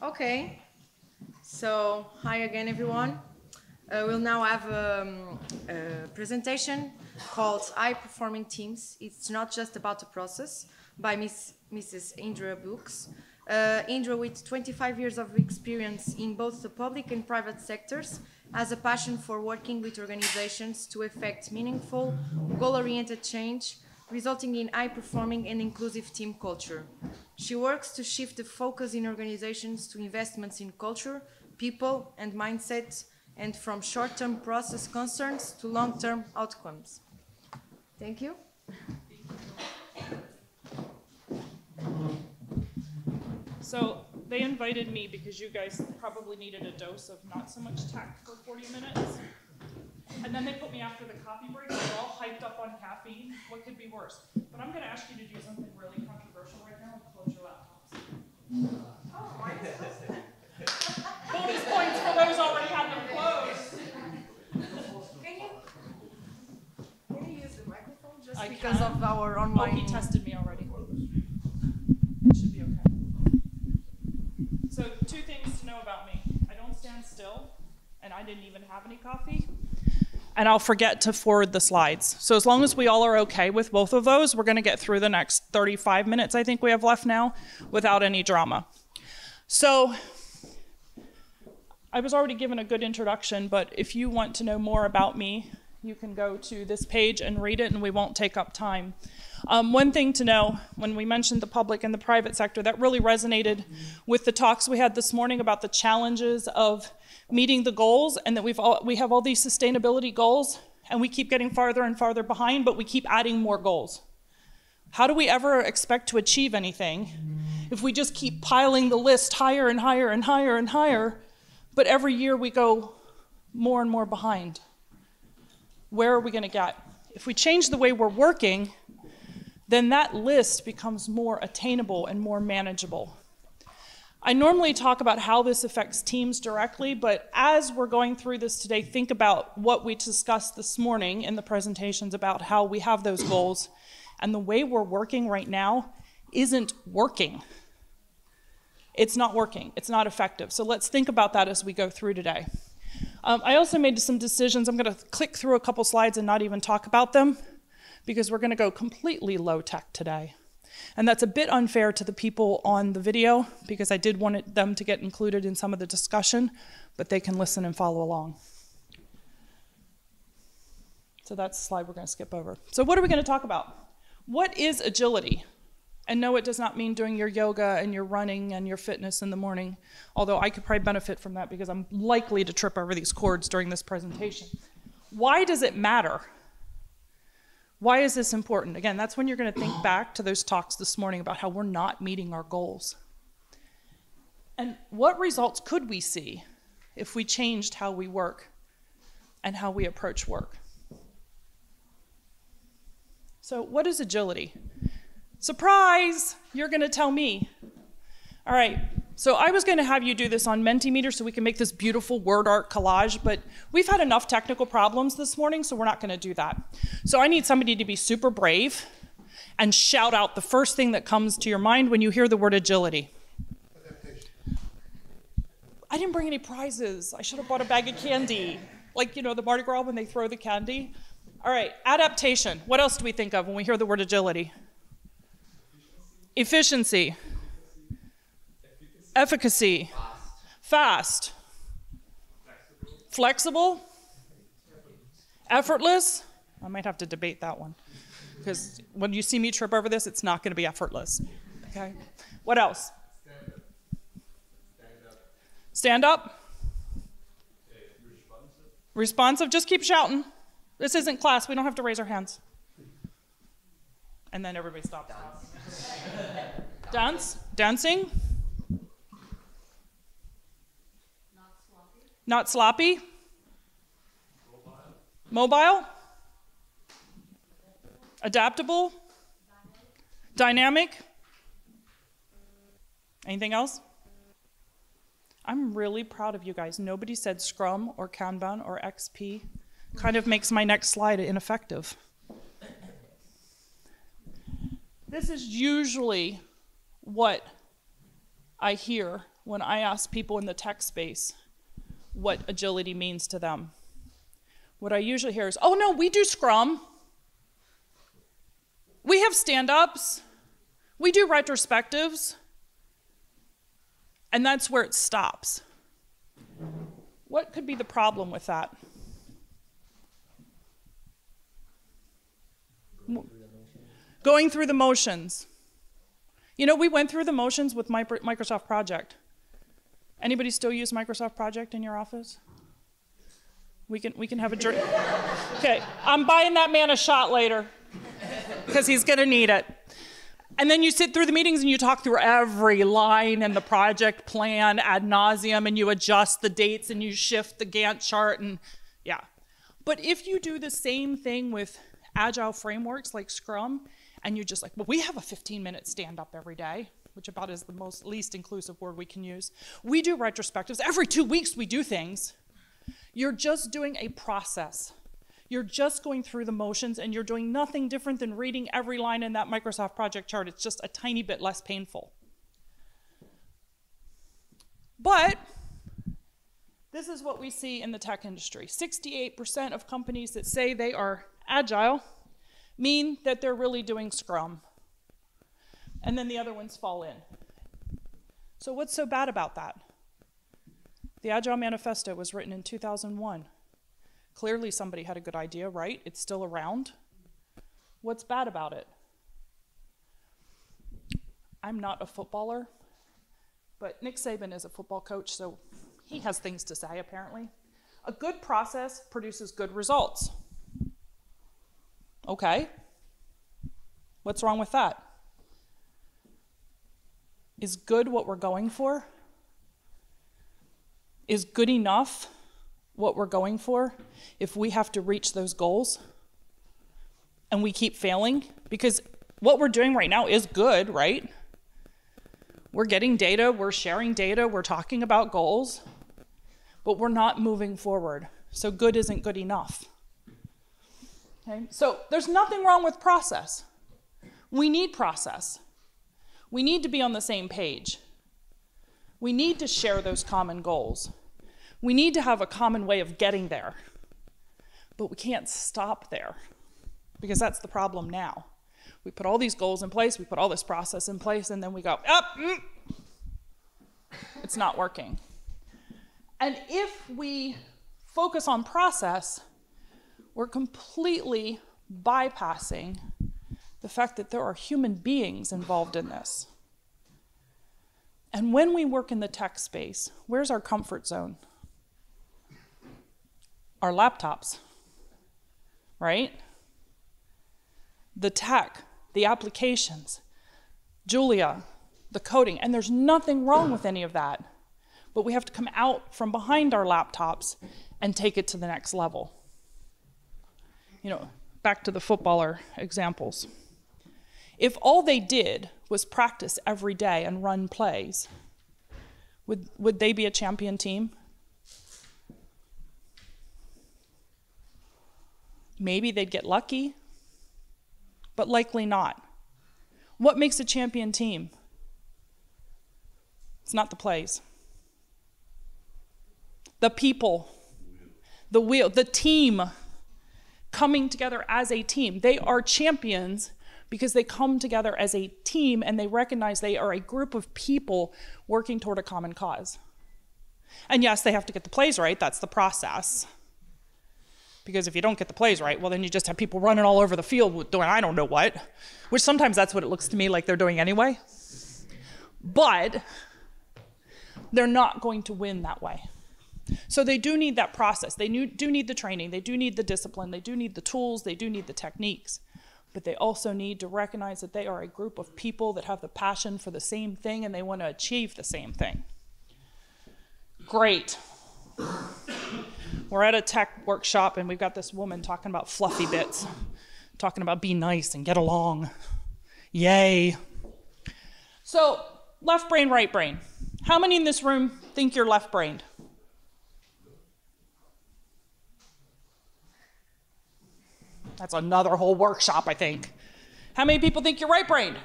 Okay, so hi again, everyone. We'll now have a presentation called High Performing Teams. It's not just about the process by Mrs. Indra Books. Indra, with 25 years of experience in both the public and private sectors, has a passion for working with organizations to effect meaningful, goal-oriented change, resulting in high-performing and inclusive team culture. She works to shift the focus in organizations to investments in culture, people, and mindset, and from short-term process concerns to long-term outcomes. Thank you. So they invited me because you guys probably needed a dose of not so much tech for 40 minutes. And then they put me after the coffee break, so we're all hyped up on caffeine. What could be worse? But I'm going to ask you to do something really controversial right now and close your laptops. Oh, bonus points for those already had them closed. Can you use the microphone just I because can. of our online... Oh, he tested me already. It should be okay. So 2 things to know about me. I don't stand still, and I didn't even have any coffee. And I'll forget to forward the slides. So as long as we all are okay with both of those, we're going to get through the next 35 minutes I think we have left now without any drama. So I was already given a good introduction, but if you want to know more about me, you can go to this page and read it, and we won't take up time. One thing to know, when we mentioned the public and the private sector, that really resonated with the talks we had this morning about the challenges of meeting the goals, and that we have all these sustainability goals, and we keep getting farther and farther behind, but we keep adding more goals. How do we ever expect to achieve anything if we just keep piling the list higher and higher and higher and higher, but every year we go more and more behind? Where are we going to get? If we change the way we're working, then that list becomes more attainable and more manageable. I normally talk about how this affects teams directly, but as we're going through this today, think about what we discussed this morning in the presentations about how we have those goals, and the way we're working right now isn't working. It's not working. It's not effective. So let's think about that as we go through today. I also made some decisions. I'm going to click through a couple slides and not even talk about them, because we're going to go completely low tech today. And that's a bit unfair to the people on the video, because I did want them to get included in some of the discussion, but they can listen and follow along. So that's the slide we're going to skip over. So what are we going to talk about? What is agility? And no, it does not mean doing your yoga and your running and your fitness in the morning, although I could probably benefit from that because I'm likely to trip over these cords during this presentation. Why does it matter? Why is this important? Again, that's when you're going to think back to those talks this morning about how we're not meeting our goals. And what results could we see if we changed how we work and how we approach work? So what is agility? Surprise! You're going to tell me. All right, so I was going to have you do this on Mentimeter so we can make this beautiful word art collage, but we've had enough technical problems this morning, so we're not going to do that. So I need somebody to be super brave and shout out the first thing that comes to your mind when you hear the word agility. Adaptation. I didn't bring any prizes. I should have bought a bag of candy. Like, you know, the Mardi Gras when they throw the candy. All right, adaptation. What else do we think of when we hear the word agility? Efficiency. Efficacy. Fast. Flexible. Effortless. I might have to debate that one, because when you see me trip over this, it's not going to be effortless. Okay. What else? Stand up. Responsive. Just keep shouting. This isn't class. We don't have to raise our hands. And then everybody stops. Dance. Dancing. Not sloppy. Mobile. Adaptable. Dynamic. Anything else? I'm really proud of you guys. Nobody said Scrum or Kanban or XP. Kind of makes my next slide ineffective. This is usually what I hear when I ask people in the tech space what agility means to them. What I usually hear is, oh no, we do Scrum. We have stand-ups. We do retrospectives. And that's where it stops. What could be the problem with that? Going through the motions. You know, we went through the motions with Microsoft Project. Anybody still use Microsoft Project in your office? We can have a journey. Okay, I'm buying that man a shot later because he's gonna need it. And then you sit through the meetings and you talk through every line in the project plan ad nauseum, and you adjust the dates and you shift the Gantt chart, and yeah. But if you do the same thing with agile frameworks like Scrum, and you're just like, well, we have a 15-minute stand-up every day, which about is the least inclusive word we can use. We do retrospectives. Every 2 weeks we do things. You're just doing a process. You're just going through the motions, and you're doing nothing different than reading every line in that Microsoft Project chart. It's just a tiny bit less painful. But this is what we see in the tech industry. 68% of companies that say they are agile mean that they're really doing Scrum. And then the other ones fall in. So what's so bad about that? The Agile Manifesto was written in 2001. Clearly somebody had a good idea, right? It's still around. What's bad about it? I'm not a footballer, but Nick Saban is a football coach, so he has things to say, apparently. A good process produces good results. Okay. What's wrong with that? Is good what we're going for? Is good enough what we're going for if we have to reach those goals and we keep failing? Because what we're doing right now is good, right? We're getting data, we're sharing data, we're talking about goals, but we're not moving forward. So good isn't good enough. Okay? So there's nothing wrong with process. We need process. We need to be on the same page. We need to share those common goals. We need to have a common way of getting there. But we can't stop there, because that's the problem now. We put all these goals in place, we put all this process in place, and then we go, it's not working. And if we focus on process, we're completely bypassing the fact that there are human beings involved in this. And when we work in the tech space, where's our comfort zone? Our laptops, right? The tech, the applications, Julia, the coding, and there's nothing wrong with any of that. But we have to come out from behind our laptops and take it to the next level. You know, back to the footballer examples. If all they did was practice every day and run plays, would they be a champion team? Maybe they'd get lucky, but likely not. What makes a champion team? It's not the plays. The people, the wheel, the team coming together as a team. They are champions because they come together as a team and they recognize they are a group of people working toward a common cause. And yes, they have to get the plays right. That's the process. Because if you don't get the plays right, well, then you just have people running all over the field doing I don't know what, which sometimes that's what it looks to me like they're doing anyway. But they're not going to win that way. So they do need that process. They do need the training. They do need the discipline. They do need the tools. They do need the techniques. But they also need to recognize that they are a group of people that have the passion for the same thing and they want to achieve the same thing. Great. We're at a tech workshop and we've got this woman talking about fluffy bits, talking about be nice and get along. Yay. So left brain, right brain. How many in this room think you're left-brained? That's another whole workshop, I think. How many people think you're right-brained?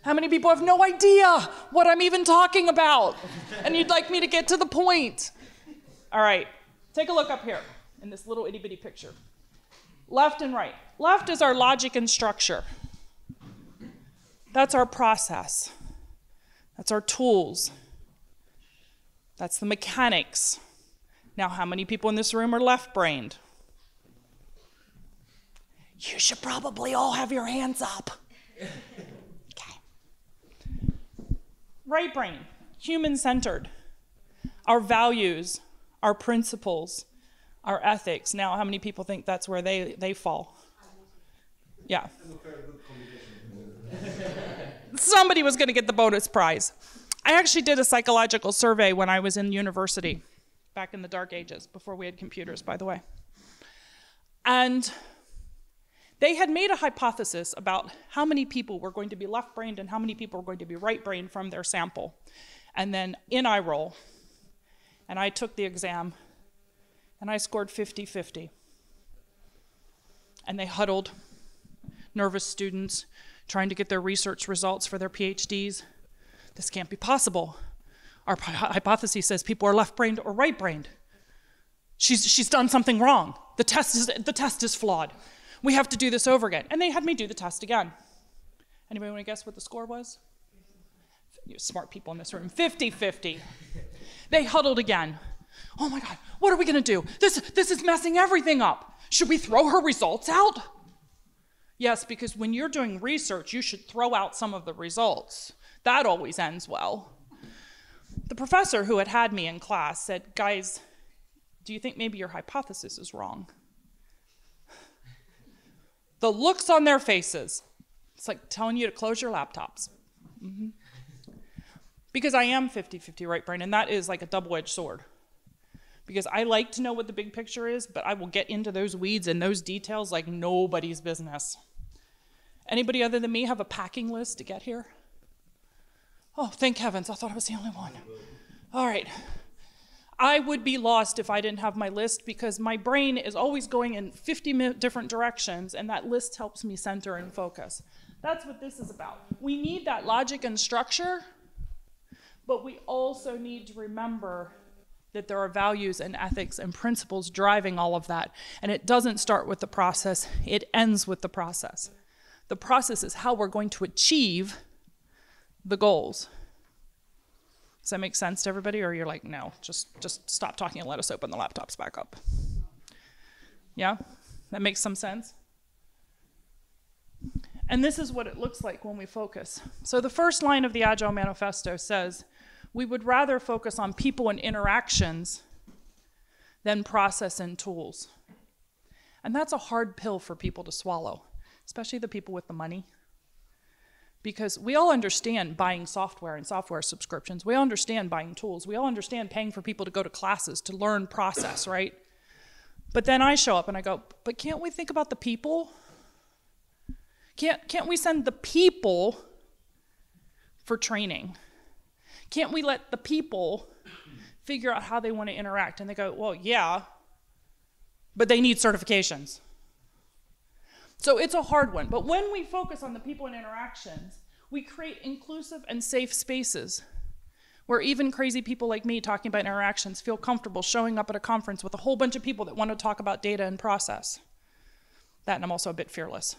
How many people have no idea what I'm even talking about? And you'd like me to get to the point. All right, take a look up here in this little itty bitty picture. Left and right. Left is our logic and structure. That's our process. That's our tools. That's the mechanics. Now, how many people in this room are left-brained? You should probably all have your hands up. Okay. Right brain, human-centered. Our values, our principles, our ethics. Now, how many people think that's where they fall? Yeah. Somebody was going to get the bonus prize. I actually did a psychological survey when I was in university, back in the dark ages, before we had computers, by the way. And they had made a hypothesis about how many people were going to be left-brained and how many people were going to be right-brained from their sample. And then in I roll, and I took the exam, and I scored 50-50. And they huddled, nervous students, trying to get their research results for their PhDs. This can't be possible. Our hypothesis says people are left-brained or right-brained. She's done something wrong. The test is flawed. We have to do this over again. And they had me do the test again. Anybody want to guess what the score was? You smart people in this room. 50-50. They huddled again. Oh my God, what are we going to do? This is messing everything up. Should we throw her results out? Yes, because when you're doing research, you should throw out some of the results. That always ends well. The professor who had me in class said, guys, do you think maybe your hypothesis is wrong? The looks on their faces, it's like telling you to close your laptops. Mm-hmm. Because I am 50-50 right brain, and that is like a double-edged sword. Because I like to know what the big picture is, but I will get into those weeds and those details like nobody's business. Anybody other than me have a packing list to get here? Oh, thank heavens, I thought I was the only one. All right. I would be lost if I didn't have my list because my brain is always going in 50 different directions, and that list helps me center and focus. That's what this is about. We need that logic and structure, but we also need to remember that there are values and ethics and principles driving all of that. And it doesn't start with the process, it ends with the process. The process is how we're going to achieve the goals. Does that make sense to everybody? Or you're like, no, just stop talking and let us open the laptops back up. Yeah? That makes some sense? And this is what it looks like when we focus. So the first line of the Agile Manifesto says, we would rather focus on people and interactions than process and tools. And that's a hard pill for people to swallow, especially the people with the money. Because we all understand buying software and software subscriptions. We all understand buying tools. We all understand paying for people to go to classes to learn process, right? But then I show up and I go, but can't we think about the people? Can't we send the people for training? Can't we let the people figure out how they want to interact? And they go, well, yeah, but they need certifications. So it's a hard one. But when we focus on the people and interactions, we create inclusive and safe spaces where even crazy people like me talking about interactions feel comfortable showing up at a conference with a whole bunch of people that want to talk about data and process. That, and I'm also a bit fearless.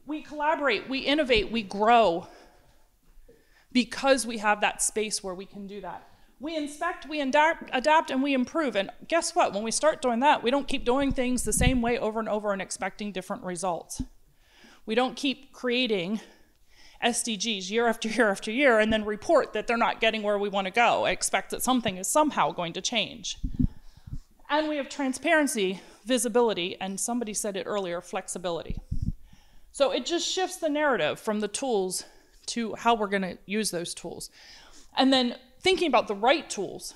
We collaborate, we innovate, we grow because we have that space where we can do that. We inspect, we adapt, and we improve. And guess what? When we start doing that, we don't keep doing things the same way over and over and expecting different results. We don't keep creating SDGs year after year after year and then report that they're not getting where we want to go. I expect that something is somehow going to change. And we have transparency, visibility, and somebody said it earlier, flexibility. So it just shifts the narrative from the tools to how we're going to use those tools. And then thinking about the right tools.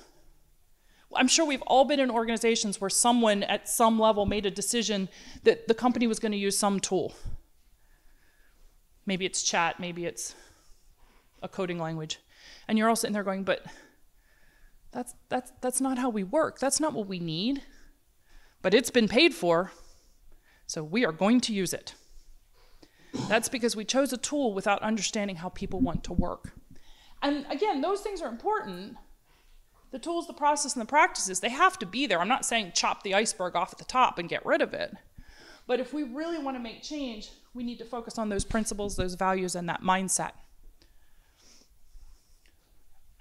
I'm sure we've all been in organizations where someone at some level made a decision that the company was going to use some tool. Maybe it's chat, maybe it's a coding language. And you're all sitting there going, but that's not how we work. That's not what we need. But it's been paid for, so we are going to use it. That's because we chose a tool without understanding how people want to work. And again, those things are important. The tools, the process, and the practices, they have to be there. I'm not saying chop the iceberg off at the top and get rid of it. But if we really want to make change, we need to focus on those principles, those values, and that mindset.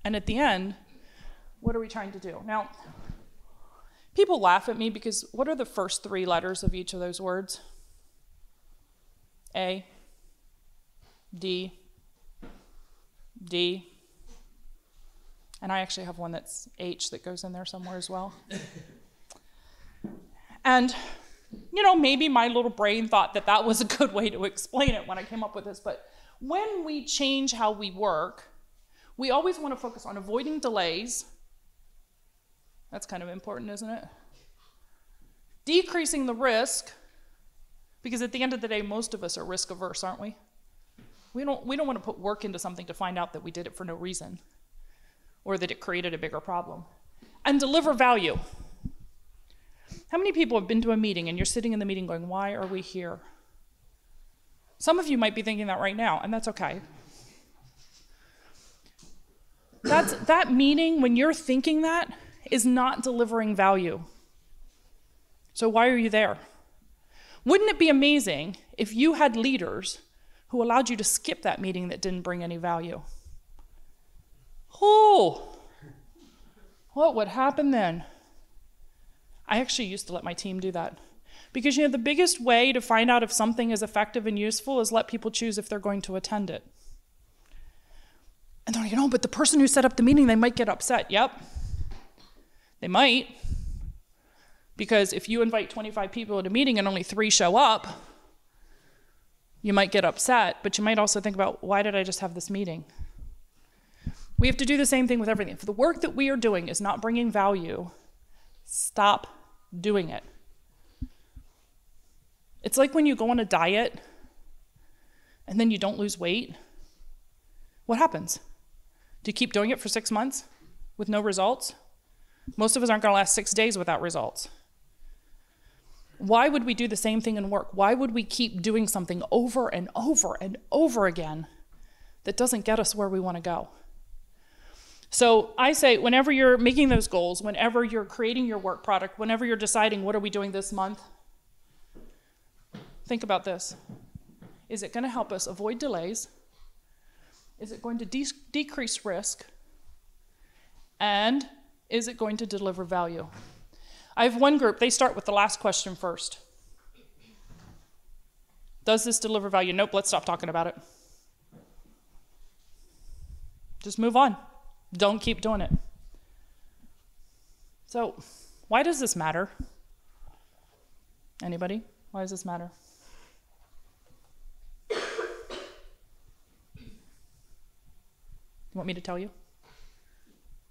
And at the end, what are we trying to do? Now, people laugh at me because what are the first 3 letters of each of those words? A, D, D, and I actually have one that's H that goes in there somewhere as well. And, you know, maybe my little brain thought that that was a good way to explain it when I came up with this, but when we change how we work, we always want to focus on avoiding delays. That's kind of important, isn't it? Decreasing the risk, because at the end of the day, most of us are risk averse, aren't we? We don't want to put work into something to find out that we did it for no reason or that it created a bigger problem. And deliver value. How many people have been to a meeting and you're sitting in the meeting going, why are we here? Some of you might be thinking that right now, and that's okay. That meeting, when you're thinking that, is not delivering value. So why are you there? Wouldn't it be amazing if you had leaders who allowed you to skip that meeting that didn't bring any value? Oh, what would happen then? I actually used to let my team do that. Because, you know, the biggest way to find out if something is effective and useful is let people choose if they're going to attend it. And they're like, you know, but the person who set up the meeting, they might get upset. Yep, they might. Because if you invite 25 people at a meeting and only 3 show up, you might get upset, but you might also think about, why did I just have this meeting? We have to do the same thing with everything. If the work that we are doing is not bringing value, stop doing it. It's like when you go on a diet and then you don't lose weight. What happens? Do you keep doing it for 6 months with no results? Most of us aren't going to last 6 days without results. Why would we do the same thing in work? Why would we keep doing something over and over and over again that doesn't get us where we want to go? So I say, whenever you're making those goals, whenever you're creating your work product, whenever you're deciding what are we doing this month, think about this. Is it going to help us avoid delays? Is it going to decrease risk? And is it going to deliver value? I have one group, they start with the last question first. Does this deliver value? Nope, let's stop talking about it. Just move on. Don't keep doing it. So, why does this matter? Anybody? Why does this matter? You want me to tell you?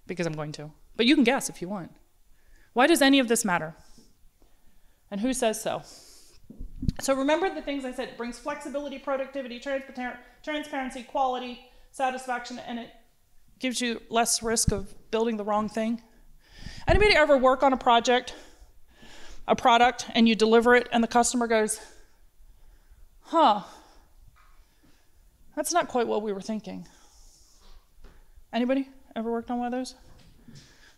Because I'm going to. But you can guess if you want. Why does any of this matter? And who says so? So remember the things I said. It brings flexibility, productivity, transparency, quality, satisfaction, and it gives you less risk of building the wrong thing. Anybody ever work on a project, a product, and you deliver it, and the customer goes, huh, that's not quite what we were thinking. Anybody ever worked on one of those?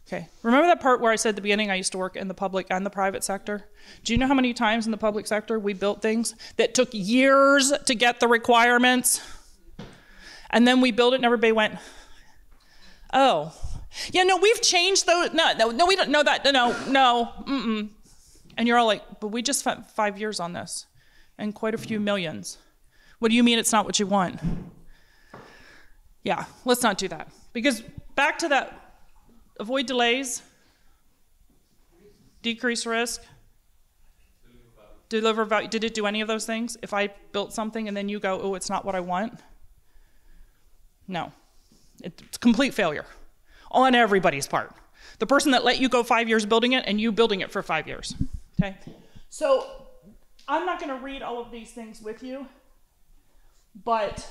Okay, remember that part where I said at the beginning I used to work in the public and the private sector? Do you know how many times in the public sector we built things that took years to get the requirements? And then we built it and everybody went, oh, yeah, no, we've changed those. No, we don't know that. No. And you're all like, but we just spent 5 years on this and quite a few millions. What do you mean it's not what you want? Yeah, let's not do that. Because back to that, avoid delays, decrease risk, deliver value. Did it do any of those things? If I built something and then you go, oh, it's not what I want? No. It's complete failure on everybody's part. The person that let you go 5 years building it and you building it for 5 years. Okay? So I'm not going to read all of these things with you, but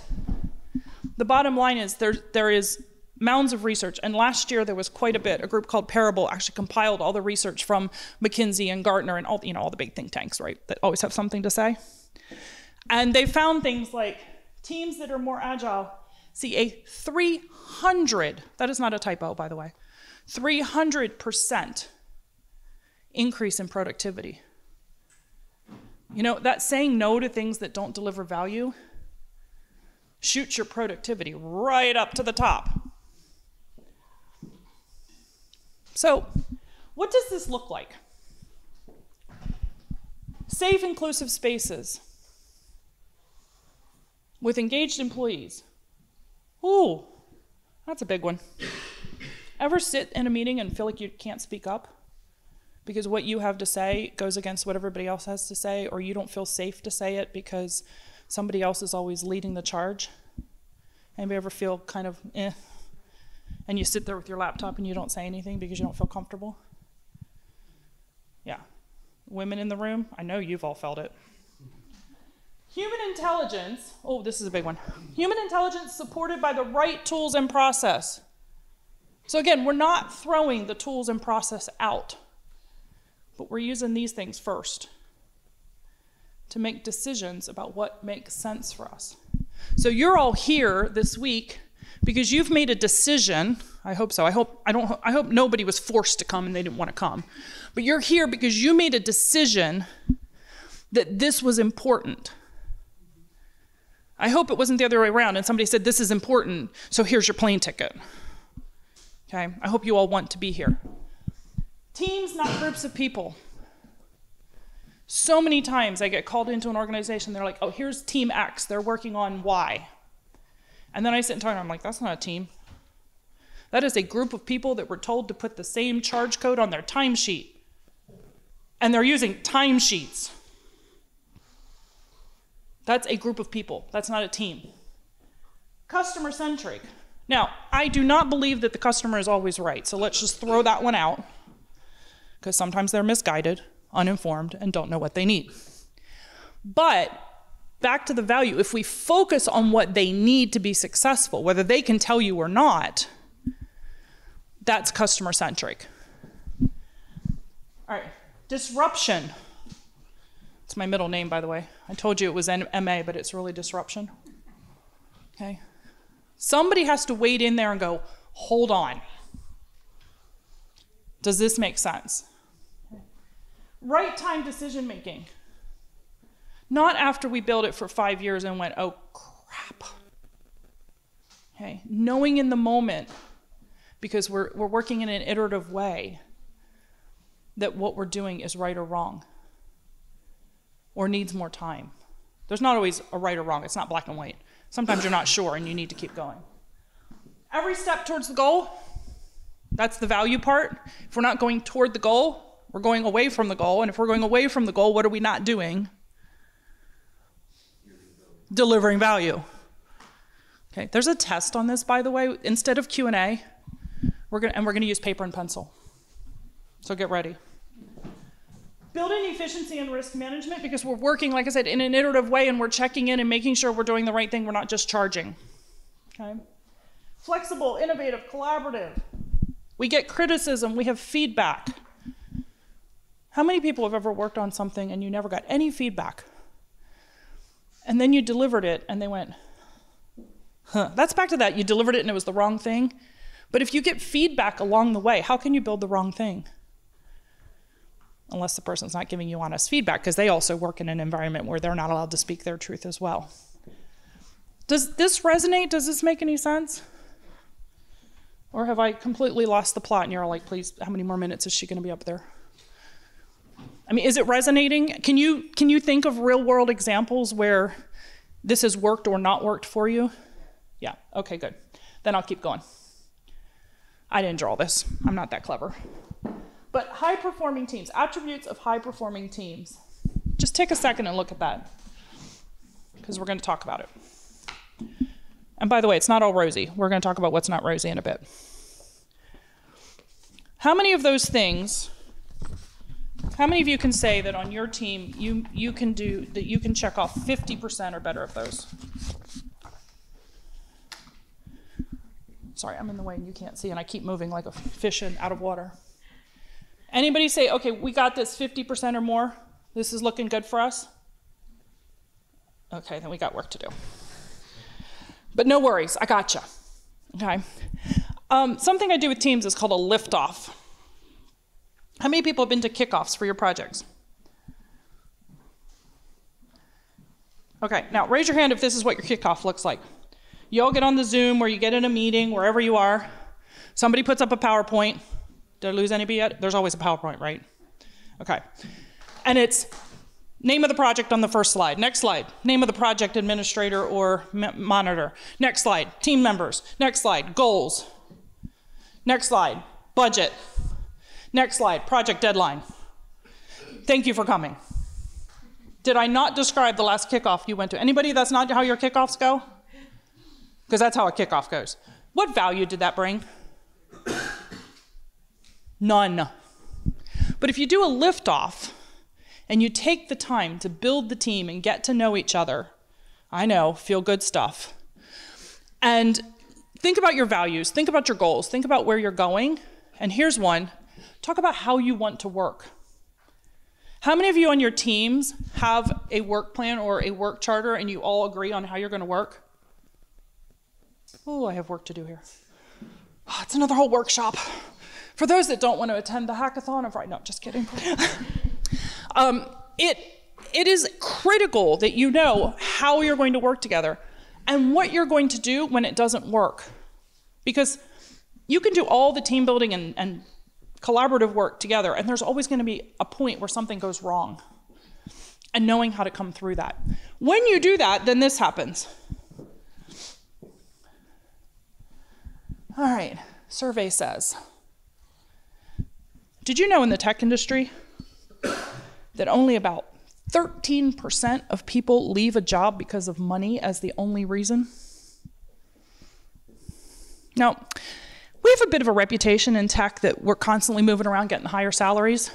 the bottom line is there is mounds of research, and last year there was quite a bit. A group called Parable actually compiled all the research from McKinsey and Gartner and all the big think tanks, right, that always have something to say. And they found things like teams that are more agile see a 300, that is not a typo, by the way, 300% increase in productivity. You know, that saying no to things that don't deliver value shoots your productivity right up to the top. So, what does this look like? Safe, inclusive spaces with engaged employees. Ooh, that's a big one. Ever sit in a meeting and feel like you can't speak up because what you have to say goes against what everybody else has to say, or you don't feel safe to say it because somebody else is always leading the charge? Anybody ever feel kind of and you sit there with your laptop and you don't say anything because you don't feel comfortable? Yeah. Women in the room, I know you've all felt it. Human intelligence, oh, this is a big one. Human intelligence supported by the right tools and process. So again, we're not throwing the tools and process out, but we're using these things first to make decisions about what makes sense for us. So you're all here this week because you've made a decision. I hope so. I hope nobody was forced to come and they didn't want to come. But you're here because you made a decision that this was important. I hope it wasn't the other way around and somebody said, this is important, so here's your plane ticket. Okay, I hope you all want to be here. Teams, not groups of people. So many times I get called into an organization, they're like, oh, here's team X, they're working on Y. And then I sit and talk, and I'm like, that's not a team. That is a group of people that were told to put the same charge code on their timesheet. And they're using timesheets. That's a group of people. That's not a team. Customer-centric. Now, I do not believe that the customer is always right, so let's just throw that one out, because sometimes they're misguided, uninformed, and don't know what they need. But back to the value, if we focus on what they need to be successful, whether they can tell you or not, that's customer-centric. All right, disruption. It's my middle name, by the way. I told you it was MA, but it's really disruption. Okay. Somebody has to wade in there and go, hold on. Does this make sense? Right time decision making. Not after we built it for 5 years and went, oh crap. Okay. Knowing in the moment, because we're working in an iterative way, that what we're doing is right or wrong, or needs more time. There's not always a right or wrong. It's not black and white. Sometimes you're not sure and you need to keep going. Every step towards the goal, that's the value part. If we're not going toward the goal, we're going away from the goal. And if we're going away from the goal, what are we not doing? Delivering value. Okay, there's a test on this, by the way. Instead of Q&A, we're gonna use paper and pencil. So get ready. Building efficiency and risk management, because we're working, like I said, in an iterative way, and we're checking in and making sure we're doing the right thing. We're not just charging. Okay. Flexible, innovative, collaborative. We get criticism. We have feedback. How many people have ever worked on something and you never got any feedback? And then you delivered it and they went, huh. That's back to that. You delivered it and it was the wrong thing. But if you get feedback along the way, how can you build the wrong thing? Unless the person's not giving you honest feedback, because they also work in an environment where they're not allowed to speak their truth as well. Does this resonate? Does this make any sense? Or have I completely lost the plot and you're all like, please, how many more minutes is she going to be up there? I mean, is it resonating? Can you think of real world examples where this has worked or not worked for you? Yeah, okay, good. Then I'll keep going. I didn't draw this. I'm not that clever. But high-performing teams, attributes of high-performing teams. Just take a second and look at that, because we're going to talk about it. And by the way, it's not all rosy. We're going to talk about what's not rosy in a bit. How many of those things, how many of you can say that on your team you can check off 50% or better of those? Sorry, I'm in the way and you can't see, and I keep moving like a fish out of water. Anybody say, okay, we got this 50% or more? This is looking good for us? Okay, then we got work to do. But no worries, I gotcha. Okay. Something I do with teams is called a lift-off. How many people have been to kickoffs for your projects? Okay, now raise your hand if this is what your kickoff looks like. You all get on the Zoom or you get in a meeting, wherever you are. Somebody puts up a PowerPoint. Did I lose anybody yet? There's always a PowerPoint, right? Okay. And it's name of the project on the first slide. Next slide, name of the project administrator or monitor. Next slide, team members. Next slide, goals. Next slide, budget. Next slide, project deadline. Thank you for coming. Did I not describe the last kickoff you went to? Anybody that's not how your kickoffs go? Because that's how a kickoff goes. What value did that bring? None. But if you do a lift-off and you take the time to build the team and get to know each other, I know, feel good stuff, and think about your values, think about your goals, think about where you're going, and here's one, talk about how you want to work. How many of you on your teams have a work plan or a work charter and you all agree on how you're going to work? Oh, I have work to do here. Oh, it's another whole workshop. For those that don't want to attend the hackathon, I'm right, no, just kidding. It is critical that you know how you're going to work together and what you're going to do when it doesn't work. Because you can do all the team building and collaborative work together, and there's always going to be a point where something goes wrong, and knowing how to come through that. When you do that, then this happens. All right, survey says, did you know in the tech industry that only about 13% of people leave a job because of money as the only reason? Now, we have a bit of a reputation in tech that we're constantly moving around getting higher salaries,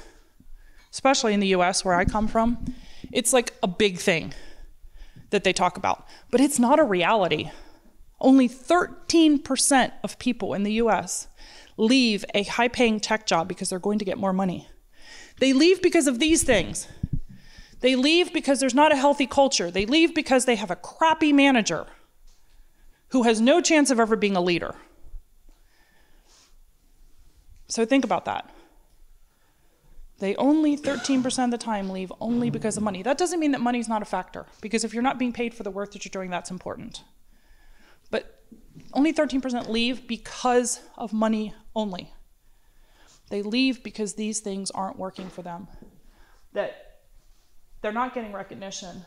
especially in the US where I come from. It's like a big thing that they talk about, but it's not a reality. Only 13% of people in the US leave a high-paying tech job because they're going to get more money. They leave because of these things. They leave because there's not a healthy culture. They leave because they have a crappy manager who has no chance of ever being a leader. So think about that. They only 13% of the time leave only because of money. That doesn't mean that money's not a factor, because if you're not being paid for the work that you're doing, that's important. But only 13% leave because of money only. They leave because these things aren't working for them, that they're not getting recognition.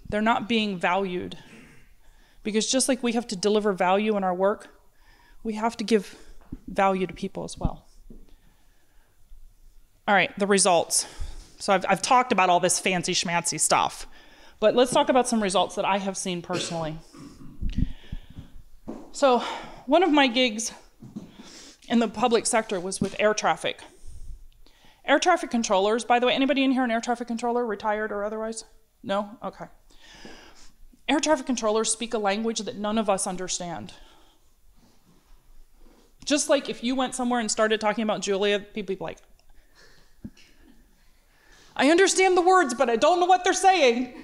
They're not being valued. Because just like we have to deliver value in our work, we have to give value to people as well. All right, the results. So I've talked about all this fancy schmancy stuff, but let's talk about some results that I have seen personally. So one of my gigs in the public sector was with air traffic. Air traffic controllers, by the way, anybody in here an air traffic controller, retired or otherwise? No? Okay. Air traffic controllers speak a language that none of us understand. Just like if you went somewhere and started talking about Julia, people would be like, I understand the words, but I don't know what they're saying.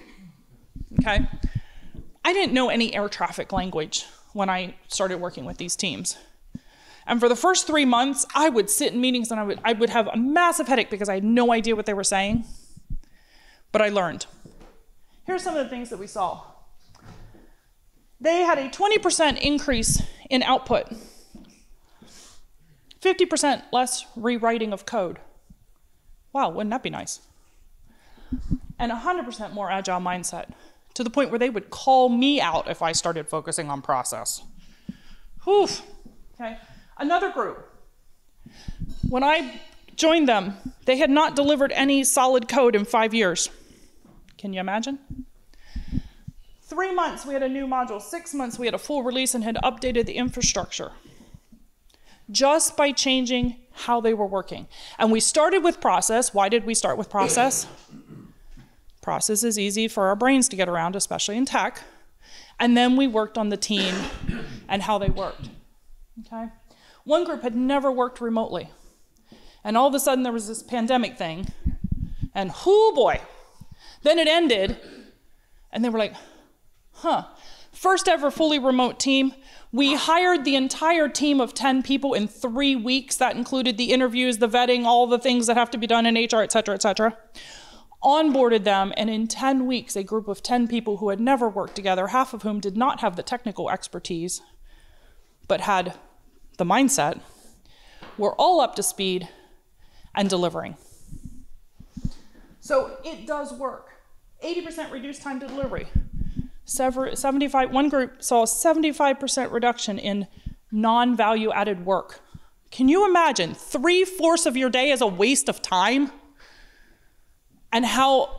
Okay? I didn't know any air traffic language when I started working with these teams. And for the first 3 months, I would sit in meetings and I would have a massive headache because I had no idea what they were saying. But I learned. Here's some of the things that we saw. They had a 20% increase in output. 50% less rewriting of code. Wow, wouldn't that be nice? And 100% more agile mindset, to the point where they would call me out if I started focusing on process. Whew. Okay. Another group. When I joined them, they had not delivered any solid code in 5 years. Can you imagine? 3 months, we had a new module. 6 months, we had a full release and had updated the infrastructure, just by changing how they were working. And we started with process. Why did we start with process? Process is easy for our brains to get around, especially in tech. And then we worked on the team and how they worked. Okay? One group had never worked remotely. And all of a sudden there was this pandemic thing. And whoo boy, Then it ended, and they were like, huh. First ever fully remote team. We hired the entire team of 10 people in 3 weeks. That included the interviews, the vetting, all the things that have to be done in HR, et cetera, et cetera. Onboarded them, and in 10 weeks, a group of 10 people who had never worked together, half of whom did not have the technical expertise, but had the mindset, were all up to speed and delivering. So it does work. 80% reduced time to delivery. 75, one group saw a 75% reduction in non-value added work. Can you imagine 3/4 of your day is a waste of time? And how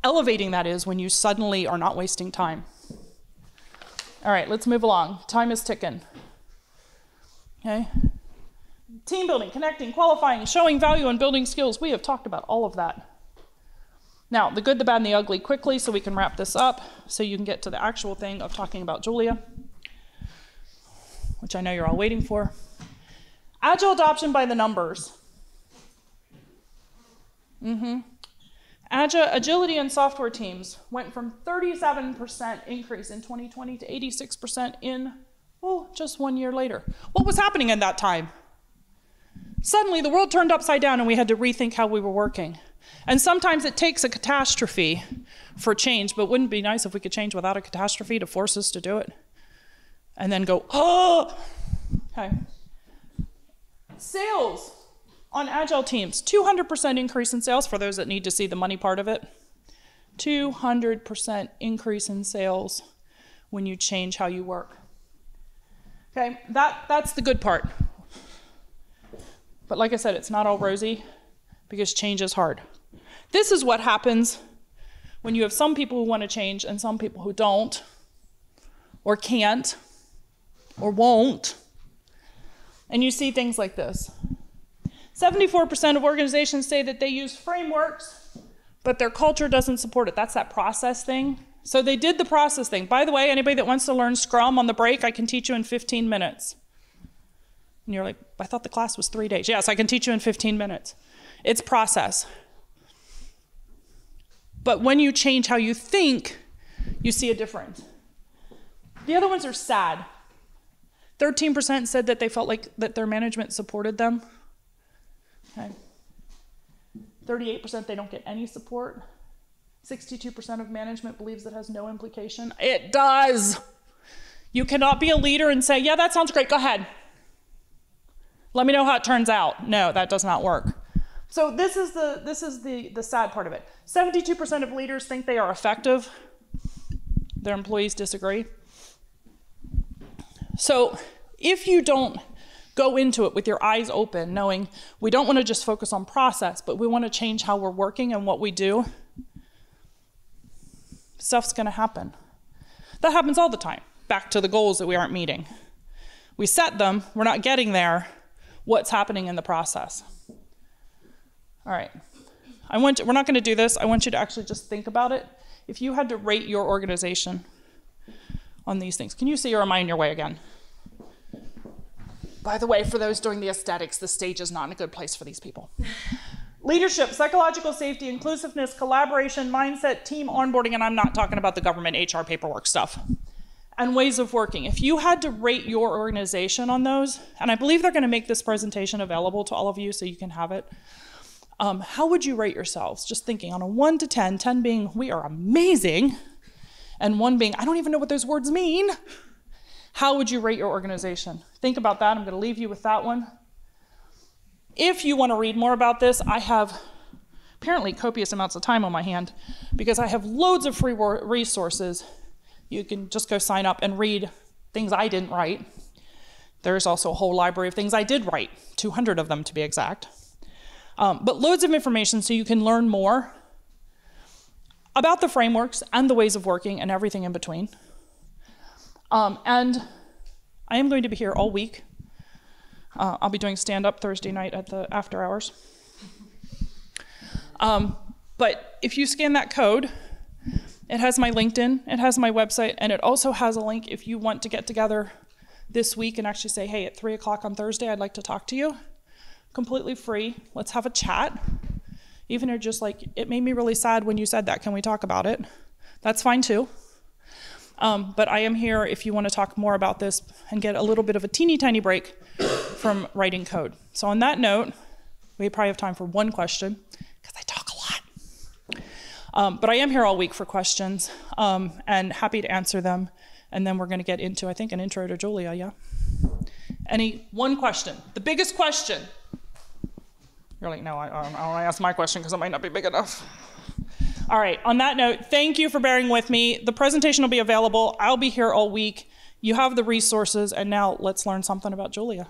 elevating that is when you suddenly are not wasting time. All right, let's move along. Time is ticking. Okay. Team building, connecting, qualifying, showing value, and building skills. We have talked about all of that. Now, the good, the bad, and the ugly quickly so we can wrap this up so you can get to the actual thing of talking about Julia, which I know you're all waiting for. Agile adoption by the numbers. Agility in software teams went from 37% increase in 2020 to 86% in, just 1 year later. What was happening in that time? Suddenly the world turned upside down and we had to rethink how we were working. And sometimes it takes a catastrophe for change, but wouldn't it be nice if we could change without a catastrophe to force us to do it? And then go, oh! Okay. Sales on agile teams, 200% increase in sales for those that need to see the money part of it. 200% increase in sales when you change how you work. Okay, that's the good part. But like I said, it's not all rosy because change is hard. This is what happens when you have some people who want to change and some people who don't, or can't, or won't. And you see things like this. 74% of organizations say that they use frameworks, but their culture doesn't support it. That's that process thing. So they did the process thing. By the way, anybody that wants to learn Scrum on the break, I can teach you in 15 minutes. And you're like, I thought the class was 3 days. Yes, I can teach you in 15 minutes. It's process. But when you change how you think, you see a difference. The other ones are sad. 13% said that they felt like that their management supported them. Okay. 38% they don't get any support. 62% of management believes it has no implication. It does. You cannot be a leader and say, yeah, that sounds great, go ahead. Let me know how it turns out. No, that does not work. So this is the sad part of it. 72% of leaders think they are effective. Their employees disagree. So if you don't go into it with your eyes open, knowing we don't want to just focus on process, but we want to change how we're working and what we do, stuff's going to happen. That happens all the time. Back to the goals that we aren't meeting. We set them, we're not getting there. What's happening in the process? All right. We're not going to do this. I want you to actually just think about it. If you had to rate your organization on these things, can you see or am I in your way again? By the way, for those doing the aesthetics, the stage is not in a good place for these people. Leadership, psychological safety, inclusiveness, collaboration, mindset, team onboarding, and I'm not talking about the government HR paperwork stuff, and ways of working. If you had to rate your organization on those, and I believe they're going to make this presentation available to all of you so you can have it, how would you rate yourselves? Just thinking on a 1 to 10, 10 being we are amazing, and 1 being I don't even know what those words mean. How would you rate your organization? Think about that. I'm going to leave you with that one. If you want to read more about this, I have apparently copious amounts of time on my hand because I have loads of free resources. You can just go sign up and read things I didn't write. There's also a whole library of things I did write, 200 of them to be exact. But loads of information so you can learn more about the frameworks and the ways of working and everything in between. And I am going to be here all week. I'll be doing stand-up Thursday night at the after hours. But if you scan that code, it has my LinkedIn, it has my website, and it also has a link if you want to get together this week and actually say, hey, at 3 o'clock on Thursday, I'd like to talk to you. Completely free. Let's have a chat. Even if you're just like, it made me really sad when you said that, can we talk about it? That's fine too. But I am here if you want to talk more about this and get a little bit of a teeny tiny break from writing code. So on that note, we probably have time for one question, because I talk a lot. But I am here all week for questions, and happy to answer them. And then we're going to get into, I think, an intro to Julia, yeah? One question, the biggest question. You're like, no, I don't want to ask my question because it might not be big enough. All right, on that note, thank you for bearing with me. The presentation will be available. I'll be here all week. You have the resources, and now let's learn something about Julia.